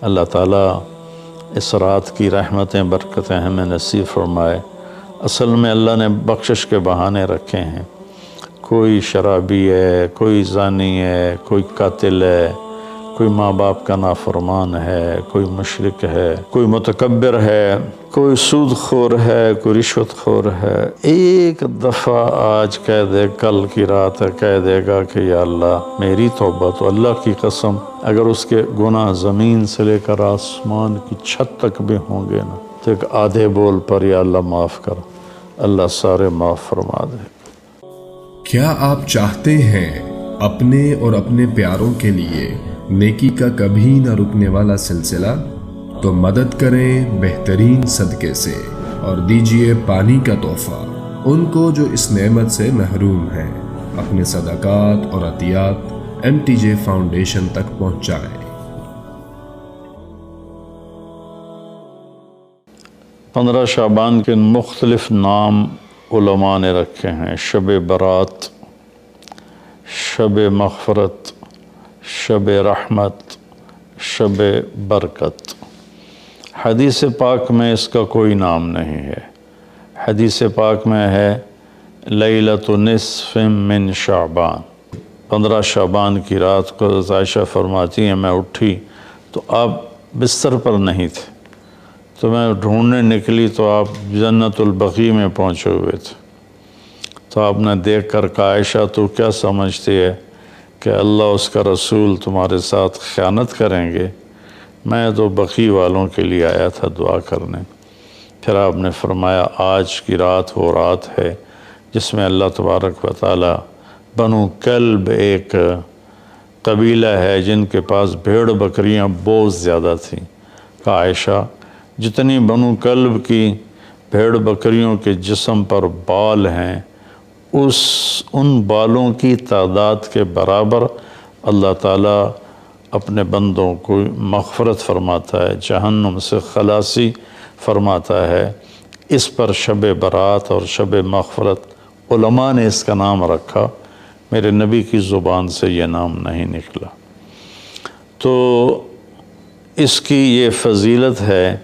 اللہ تعالیٰ اس رات کی رحمتیں برکتیں ہمیں نصیب فرمائے۔ اصل میں اللہ نے بخشش کے بہانے رکھے ہیں، کوئی شرابی ہے، کوئی زانی ہے، کوئی قاتل ہے، کوئی ماں باپ کا نافرمان ہے، کوئی مشرک ہے، کوئی متکبر ہے، کوئی سود خور ہے، کوئی رشوت خور ہے۔ ایک دفعہ آج کہہ دے، کل کی رات ہے کہہ دے گا کہ یا اللہ میری توبہ، تو اللہ کی قسم اگر اس کے گناہ زمین سے لے کر آسمان کی چھت تک بھی ہوں گے نا، تو ایک آدھے بول پر یا اللہ معاف کر، اللہ سارے معاف فرما دے۔ کیا آپ چاہتے ہیں اپنے اور اپنے پیاروں کے لیے نیکی کا کبھی نہ رکنے والا سلسلہ؟ تو مدد کریں بہترین صدقے سے اور دیجئے پانی کا تحفہ ان کو جو اس نعمت سے محروم ہیں۔ اپنے صدقات اور عطیات MTJ فاؤنڈیشن تک پہنچائیں۔ 15 شعبان کے مختلف نام علماء نے رکھے ہیں: شب برات، شب مغفرت، شب رحمت، شب برکت۔ حدیث پاک میں اس کا کوئی نام نہیں ہے۔ حدیث پاک میں ہے لیلۃ نصف من شعبان، 15 شعبان کی رات کو حضرت عائشہ فرماتی ہیں میں اٹھی تو آپ بستر پر نہیں تھے، تو میں ڈھونڈنے نکلی تو آپ جنت البقیع میں پہنچے ہوئے تھے، تو آپ نے دیکھ کر کہا عائشہ تو کیا سمجھتی ہے کہ اللہ اس کا رسول تمہارے ساتھ خیانت کریں گے؟ میں تو بقیع والوں کے لیے آیا تھا دعا کرنے۔ پھر آپ نے فرمایا آج کی رات وہ رات ہے جس میں اللہ تبارک و تعالی بنو کلب ایک قبیلہ ہے جن کے پاس بھیڑ بکریاں بہت زیادہ تھیں، کہا عائشہ جتنی بنو کلب کی بھیڑ بکریوں کے جسم پر بال ہیں ان بالوں کی تعداد کے برابر اللہ تعالیٰ اپنے بندوں کو مغفرت فرماتا ہے، جہنم سے خلاصی فرماتا ہے۔ اس پر شب برات اور شب مغفرت علماء نے اس کا نام رکھا، میرے نبی کی زبان سے یہ نام نہیں نکلا۔ تو اس کی یہ فضیلت ہے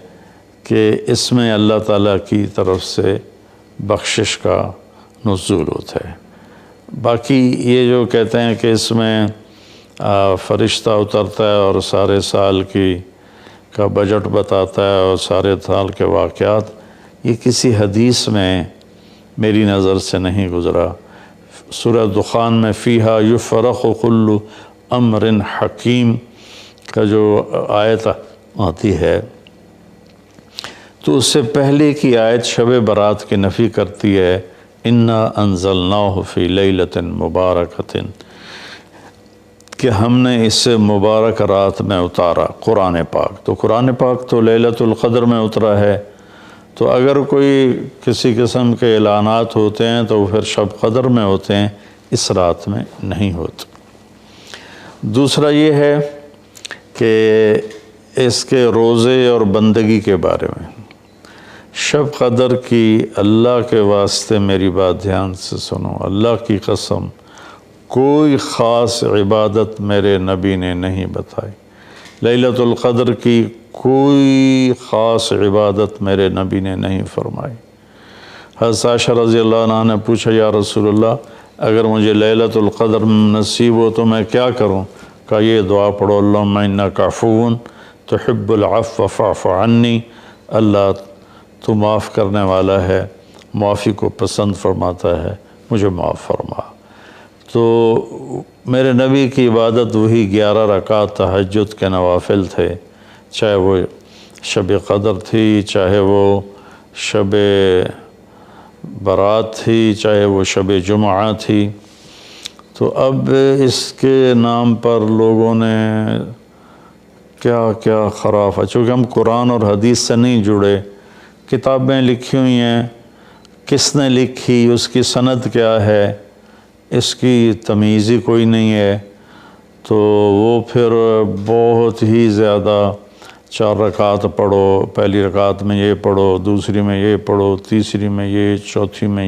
کہ اس میں اللہ تعالیٰ کی طرف سے بخشش کا نزول ہوتا ہے۔ باقی یہ جو کہتے ہیں کہ اس میں فرشتہ اترتا ہے اور سارے سال کا بجٹ بتاتا ہے اور سارے سال کے واقعات، یہ کسی حدیث میں میری نظر سے نہیں گزرا۔ سورہ دخان میں فیہا یفرق کل امر حکیم کا جو آیت آتی ہے تو اس سے پہلے کی آیت شب برات کی نفی کرتی ہے، انا انزلناہ فی لیلۃ مبارکۃ، کہ ہم نے اس سے مبارک رات میں اتارا قرآن پاک۔ تو قرآن پاک تو لیلۃ القدر میں اترا ہے، تو اگر کوئی کسی قسم کے اعلانات ہوتے ہیں تو پھر شب قدر میں ہوتے ہیں، اس رات میں نہیں ہوتے۔ دوسرا یہ ہے کہ اس کے روزے اور بندگی کے بارے میں، شب قدر کی اللہ کے واسطے میری بات دھیان سے سنو، اللہ کی قسم کوئی خاص عبادت میرے نبی نے نہیں بتائی، لیلۃ القدر کی کوئی خاص عبادت میرے نبی نے نہیں فرمائی۔ حضرت عائشہ رضی اللہ عنہ نے پوچھا یا رسول اللہ اگر مجھے لیلۃ القدر نصیب ہو تو میں کیا کروں؟ کہا یہ دعا پڑھو، اللہم انک عفو تحب العفو فاعف عنی، اللہ تو معاف کرنے والا ہے، معافی کو پسند فرماتا ہے، مجھے معاف فرما۔ تو میرے نبی کی عبادت وہی 11 رکعت تہجد کے نوافل تھے، چاہے وہ شب قدر تھی، چاہے وہ شب برات تھی، چاہے وہ شب جمعہ تھی۔ تو اب اس کے نام پر لوگوں نے کیا کیا خرافہ، چونکہ ہم قرآن اور حدیث سے نہیں جڑے، کتابیں لکھی ہوئی ہیں، کس نے لکھی، اس کی سند کیا ہے، اس کی تمیز ہی کوئی نہیں ہے، تو وہ پھر بہت ہی زیادہ 4 رکعت پڑھو، پہلی رکعت میں یہ پڑھو، دوسری میں یہ پڑھو، تیسری میں یہ، چوتھی میں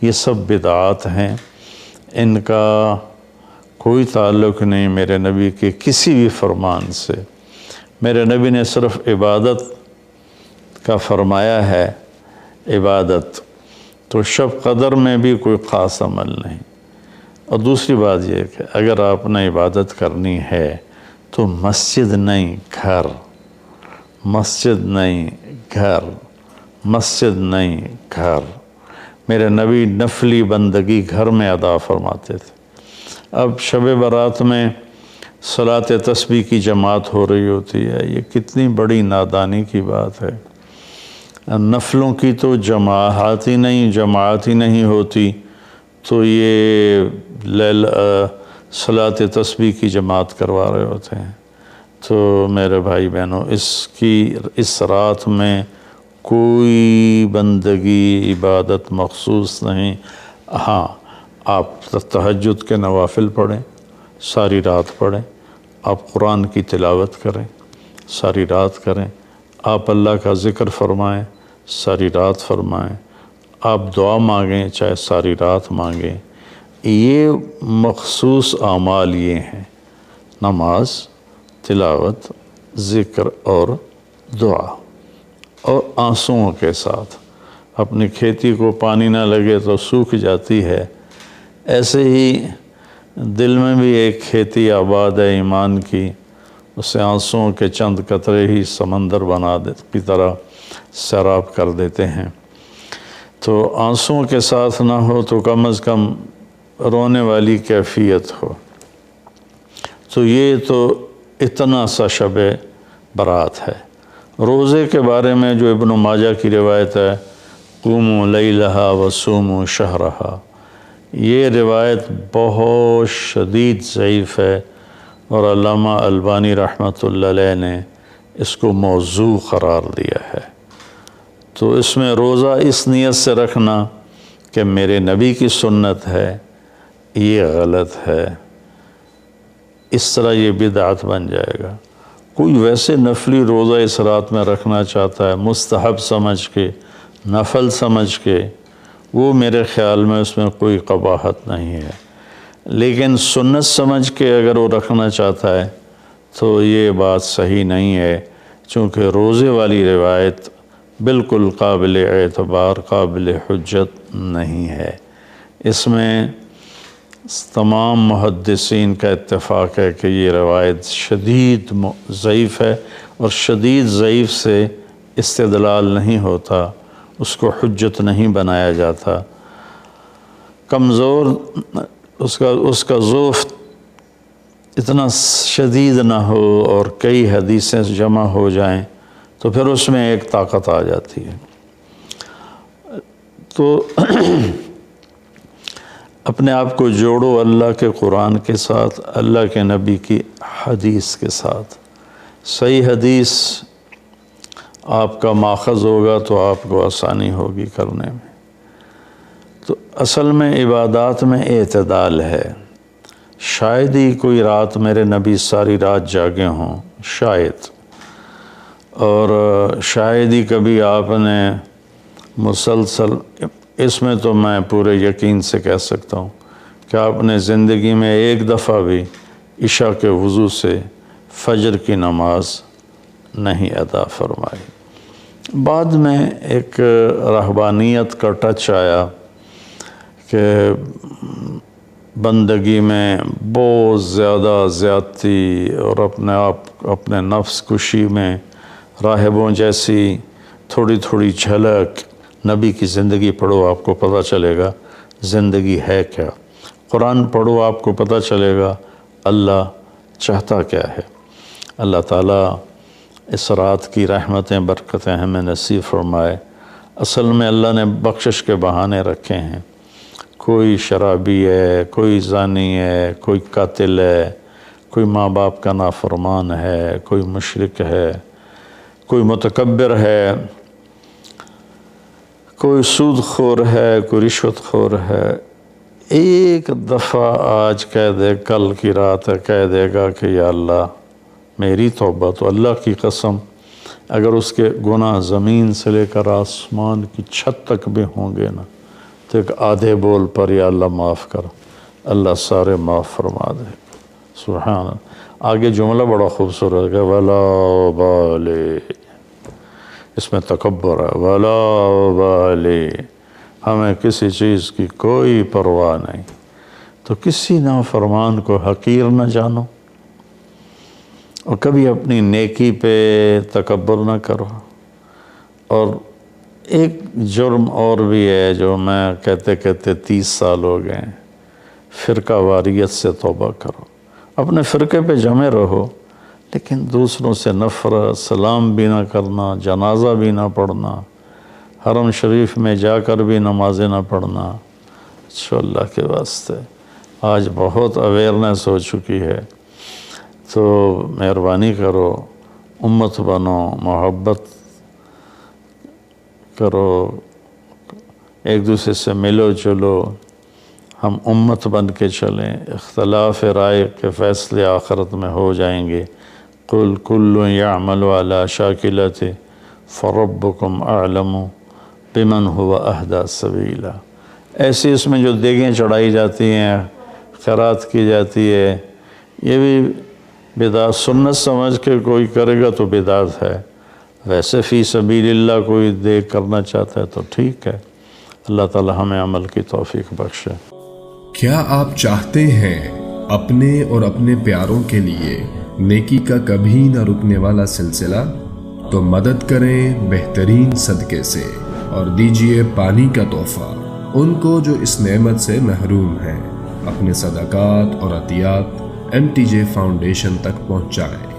یہ سب بدعات ہیں، ان کا کوئی تعلق نہیں میرے نبی کے کسی بھی فرمان سے۔ میرے نبی نے صرف عبادت کا فرمایا ہے، عبادت، تو شب قدر میں بھی کوئی خاص عمل نہیں۔ اور دوسری بات یہ کہ اگر آپ نے عبادت کرنی ہے تو مسجد نہیں گھر، مسجد نہیں گھر، مسجد نہیں گھر۔ میرے نبی نفلی بندگی گھر میں ادا فرماتے تھے۔ اب شب برات میں صلاۃ تسبیح کی جماعت ہو رہی ہوتی ہے، یہ کتنی بڑی نادانی کی بات ہے۔ نفلوں کی تو جماعت ہی نہیں ہوتی، تو یہ صلاۃ تسبیح کی جماعت کروا رہے ہوتے ہیں۔ تو میرے بھائی بہنوں، اس رات میں کوئی بندگی عبادت مخصوص نہیں۔ ہاں، آپ تہجد کے نوافل پڑھیں، ساری رات پڑھیں، آپ قرآن کی تلاوت کریں، ساری رات کریں، آپ اللہ کا ذکر فرمائیں، ساری رات فرمائیں، آپ دعا مانگیں، چاہے ساری رات مانگیں۔ یہ مخصوص اعمال یہ ہیں: نماز، تلاوت، ذکر اور دعا، اور آنسوؤں کے ساتھ۔ اپنی کھیتی کو پانی نہ لگے تو سوکھ جاتی ہے، ایسے ہی دل میں بھی ایک کھیتی آباد ہے ایمان کی، اسے آنسوؤں کے چند قطرے ہی سمندر کی طرح سیراب کر دیتے ہیں۔ تو آنسوؤں کے ساتھ نہ ہو تو کم از کم رونے والی کیفیت ہو۔ تو یہ تو اتنا سا شب برات ہے۔ روزے کے بارے میں جو ابن ماجہ کی روایت ہے، قوموا لیلہا وصوموا شہرہا، یہ روایت بہت شدید ضعیف ہے، اور علامہ البانی رحمۃ اللہ علیہ نے اس کو موضوع قرار دیا ہے۔ تو اس میں روزہ اس نیت سے رکھنا کہ میرے نبی کی سنت ہے، یہ غلط ہے، اس طرح یہ بدعت بن جائے گا۔ کوئی ویسے نفلی روزہ اس رات میں رکھنا چاہتا ہے مستحب سمجھ کے، نفل سمجھ کے، وہ میرے خیال میں اس میں کوئی قباحت نہیں ہے۔ لیکن سنت سمجھ کے اگر وہ رکھنا چاہتا ہے تو یہ بات صحیح نہیں ہے، چونکہ روزے والی روایت بالکل قابل اعتبار، قابل حجت نہیں ہے۔ اس میں تمام محدثین کا اتفاق ہے کہ یہ روایت شدید ضعیف ہے، اور شدید ضعیف سے استدلال نہیں ہوتا، اس کو حجت نہیں بنایا جاتا۔ کمزور اس کا ضعف اتنا شدید نہ ہو اور کئی حدیثیں جمع ہو جائیں تو پھر اس میں ایک طاقت آ جاتی ہے۔ تو اپنے آپ کو جوڑو اللہ کے قرآن کے ساتھ، اللہ کے نبی کی حدیث کے ساتھ۔ صحیح حدیث آپ کا ماخذ ہوگا تو آپ کو آسانی ہوگی کرنے میں۔ تو اصل میں عبادات میں اعتدال ہے۔ شاید ہی کوئی رات میرے نبی ساری رات جاگے ہوں، شاید، اور شاید ہی کبھی آپ نے مسلسل، اس میں تو میں پورے یقین سے کہہ سکتا ہوں کہ آپ نے زندگی میں ایک دفعہ بھی عشاء کے وضو سے فجر کی نماز نہیں ادا فرمائی۔ بعد میں ایک رہبانیت کا ٹچ آیا کہ بندگی میں بہت زیادہ زیادتی اور اپنے نفس کشی میں راہبوں جیسی تھوڑی تھوڑی جھلک۔ نبی کی زندگی پڑھو، آپ کو پتہ چلے گا زندگی ہے کیا۔ قرآن پڑھو، آپ کو پتہ چلے گا اللہ چاہتا کیا ہے۔ اللہ تعالیٰ اس رات کی رحمتیں برکتیں ہمیں نصیب فرمائے۔ اصل میں اللہ نے بخشش کے بہانے رکھے ہیں۔ کوئی شرابی ہے، کوئی زانی ہے، کوئی قاتل ہے، کوئی ماں باپ کا نافرمان ہے، کوئی مشرک ہے، کوئی متکبر ہے، کوئی سود خور ہے، کوئی رشوت خور ہے۔ ایک دفعہ آج کہہ دے، کل کی رات ہے کہہ دے گا کہ یا اللہ میری توبہ، تو اللہ کی قسم اگر اس کے گناہ زمین سے لے کر آسمان کی چھت تک بھی ہوں گے نا، تو ایک آدھے بول پر یا اللہ معاف کر، اللہ سارے معاف فرما دے۔ سبحان اللہ۔ آگے جملہ بڑا خوبصورت ہے، ولا بالے، اس میں تکبر ہے، ولا بالے، ہمیں کسی چیز کی کوئی پرواہ نہیں۔ تو کسی نافرمان کو حقیر نہ جانو، اور کبھی اپنی نیکی پہ تکبر نہ کرو۔ اور ایک جرم اور بھی ہے جو میں کہتے 30 سال ہو گئے، فرقہ واریت سے توبہ کرو۔ اپنے فرقے پہ جمے رہو، لیکن دوسروں سے نفرت، سلام بھی نہ کرنا، جنازہ بھی نہ پڑھنا، حرم شریف میں جا کر بھی نمازیں نہ پڑھنا۔ اچھا اللہ کے واسطے آج بہت اویئرنیس ہو چکی ہے، تو مہربانی کرو، امت بنو، محبت کرو، ایک دوسرے سے ملو جلو، ہم امت بن کے چلیں۔ اختلاف رائے کے فیصلے آخرت میں ہو جائیں گے۔ قل کل یعمل علی شاکلتہ فربکم اعلم بمن هو اہدی سبیلا۔ ایسی اس میں جو دیگیں چڑھائی جاتی ہیں، خیرات کی جاتی ہے، یہ بھی بدعت سنت سمجھ کے کوئی کرے گا تو بدعت ہے، ویسے فی سبیل اللہ کوئی دیکھ کرنا چاہتا ہے تو ٹھیک ہے۔ اللہ تعالی ہمیں عمل کی توفیق بخشے۔ کیا آپ چاہتے ہیں اپنے اور اپنے پیاروں کے لیے نیکی کا کبھی نہ رکنے والا سلسلہ؟ تو مدد کریں بہترین صدقے سے اور دیجئے پانی کا تحفہ ان کو جو اس نعمت سے محروم ہیں۔ اپنے صدقات اور عطیات MTJ فاؤنڈیشن تک پہنچائیں۔